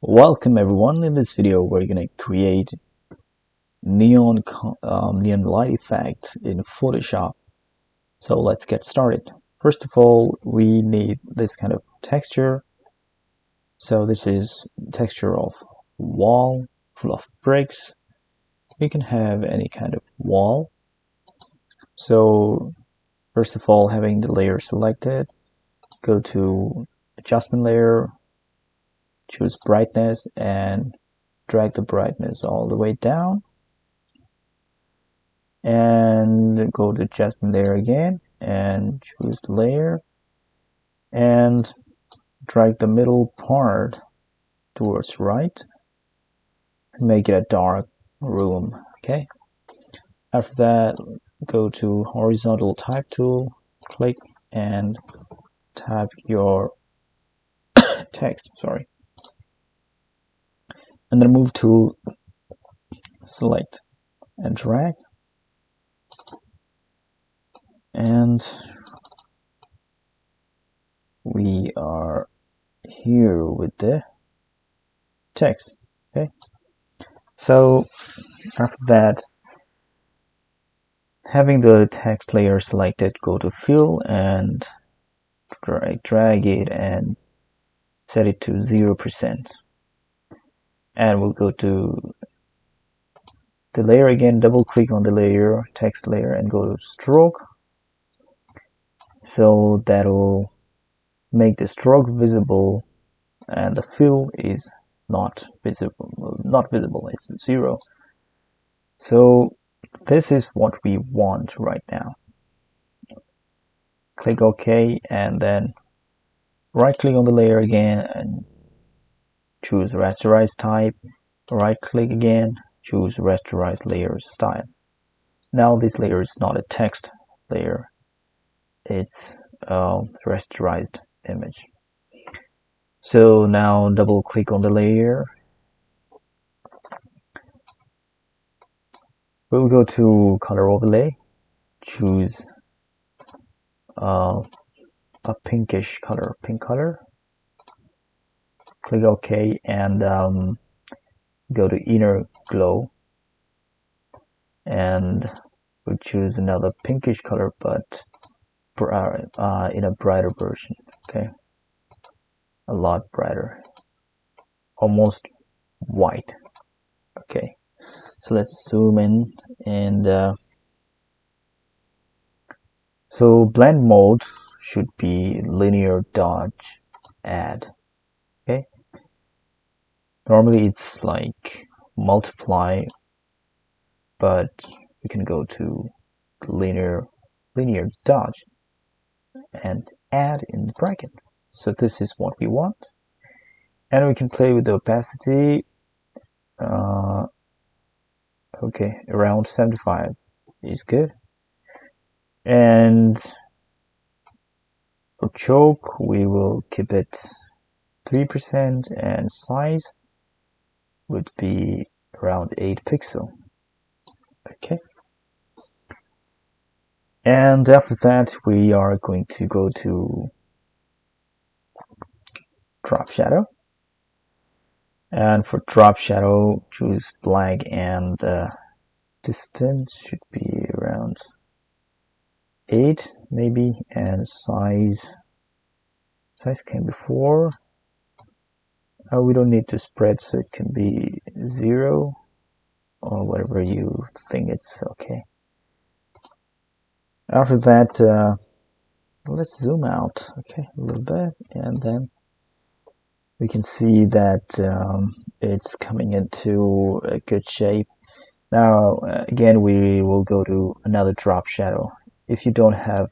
Welcome everyone. In this video we're going to create neon light effect in Photoshop. So let's get started. First of all, we need this kind of texture. So this is texture of wall full of bricks. You can have any kind of wall. So first of all, having the layer selected, go to adjustment layer, choose brightness and drag the brightness all the way down, and go to adjustment layer again and choose layer and drag the middle part towards right and make it a dark room. Okay, after that go to horizontal type tool, click and type your text, and then move to select and drag, and we are here with the text. Okay, so after that, having the text layer selected, go to fill and drag it and set it to 0%, and we'll go to the layer again, double click on the layer, text layer, and go to stroke. So that will make the stroke visible and the fill is not visible, it's 0. So this is what we want right now. Click OK and then right click on the layer again and choose rasterize type, right click again, choose rasterize layer style. Now this layer is not a text layer, it's a rasterized image. So now double click on the layer, we'll go to color overlay, choose a pinkish color, pink color, click OK and go to inner glow and we'll choose another pinkish color but in a brighter version. Okay, a lot brighter, almost white. Okay, so let's zoom in and so blend mode should be linear dodge add. Okay, normally it's like multiply, but we can go to linear dodge and add in the bracket. So this is what we want, and we can play with the opacity. Okay, around 75 is good. And for choke we will keep it 3% and size would be around 8 pixel. Okay, and after that we are going to go to drop shadow, and for drop shadow choose black and distance should be around 8 maybe, and size can be 4. We don't need to spread, so it can be 0 or whatever you think it's okay. After that let's zoom out, okay, a little bit, and then we can see that it's coming into a good shape. Now again we will go to another drop shadow. If you don't have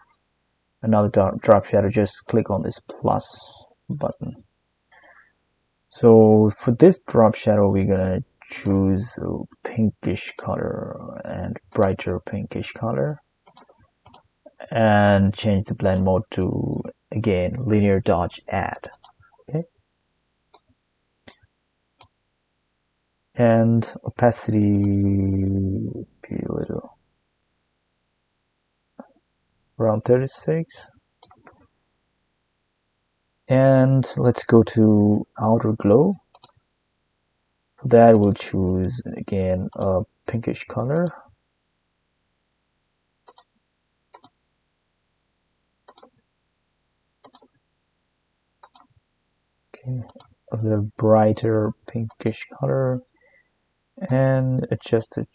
another drop shadow, just click on this plus button. So for this drop shadow we're gonna choose a pinkish color and brighter pinkish color, and change the blend mode to again linear dodge add. Okay, and opacity be a little around 36, and let's go to outer glow For that, we'll choose again a pinkish color. Okay, a little brighter pinkish color, and adjust the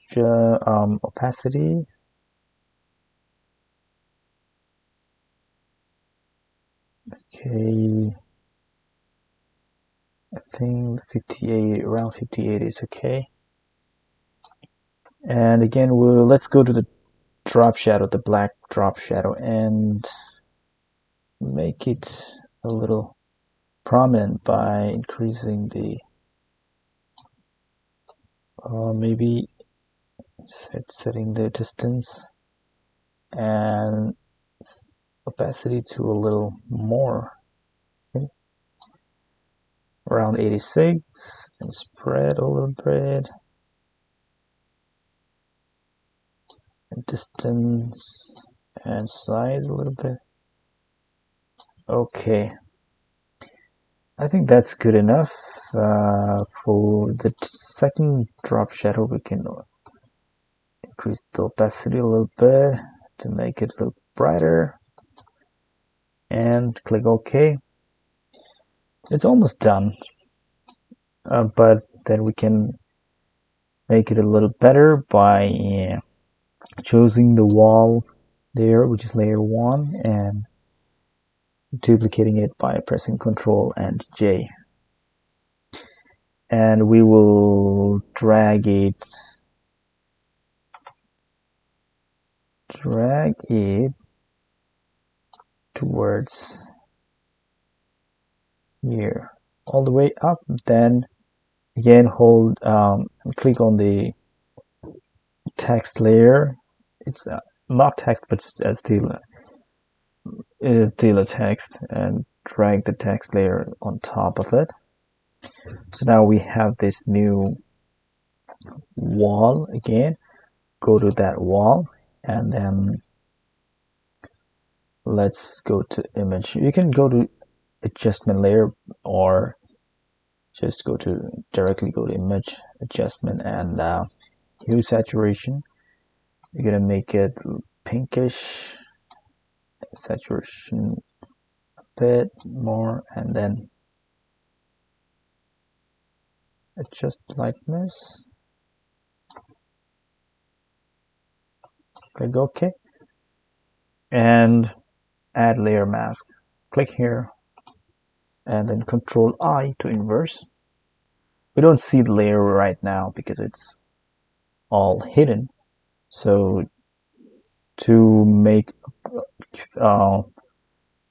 opacity. Okay, I think 58, around 58 is okay. And again, let's go to the drop shadow, the black drop shadow, and make it a little prominent by increasing the maybe setting the distance and opacity to a little more, okay, around 86, and spread a little bit, and distance and size a little bit. Okay, I think that's good enough. For the second drop shadow, we can increase the opacity a little bit to make it look brighter, and click OK. It's almost done, but then we can make it a little better by choosing the wall layer, which is layer 1, and duplicating it by pressing Ctrl and J. And we will drag it towards here, all the way up. Then again, hold click on the text layer. It's not text, but it's still text, and drag the text layer on top of it. So now we have this new wall. Again, go to that wall, and then let's go to image. You can go to adjustment layer, or just directly go to image, adjustment, and hue saturation. You're gonna make it pinkish, saturation a bit more, and then adjust lightness. Click OK, and add layer mask. Click here, and then Control I to inverse. We don't see the layer right now because it's all hidden. So to make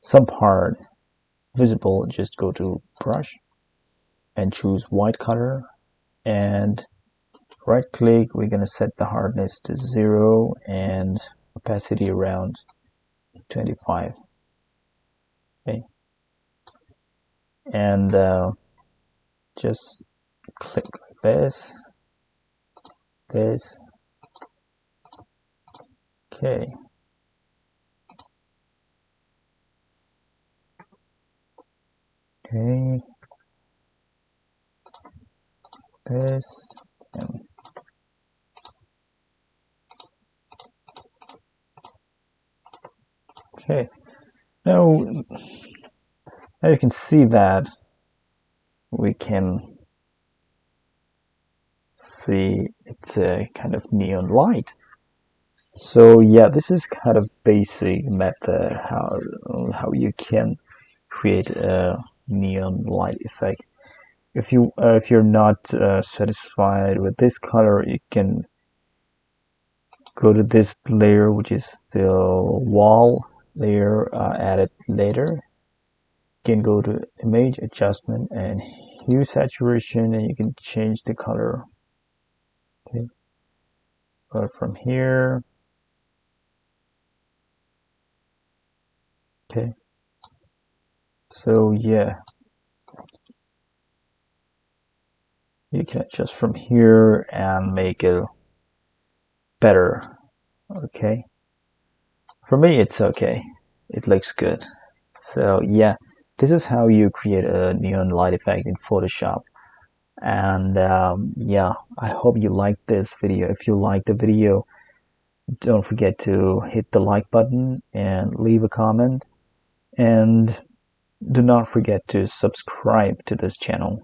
some part visible, just go to brush and choose white color, and right click. We're gonna set the hardness to 0 and opacity around 25. Okay, and just click like this. Okay. Okay. This. And okay. Now you can see that we can see it's a kind of neon light. So yeah, this is kind of basic method how you can create a neon light effect. If you're not satisfied with this color, you can go to this layer, which is the wall layer, added later. You can go to image, adjustment, and hue saturation, and you can change the color. Okay, go from here. Okay, so yeah, you can adjust from here and make it better. Okay, for me it's okay, it looks good. So yeah, this is how you create a neon light effect in Photoshop. And yeah, I hope you liked this video. If you liked the video, don't forget to hit the like button and leave a comment, and do not forget to subscribe to this channel.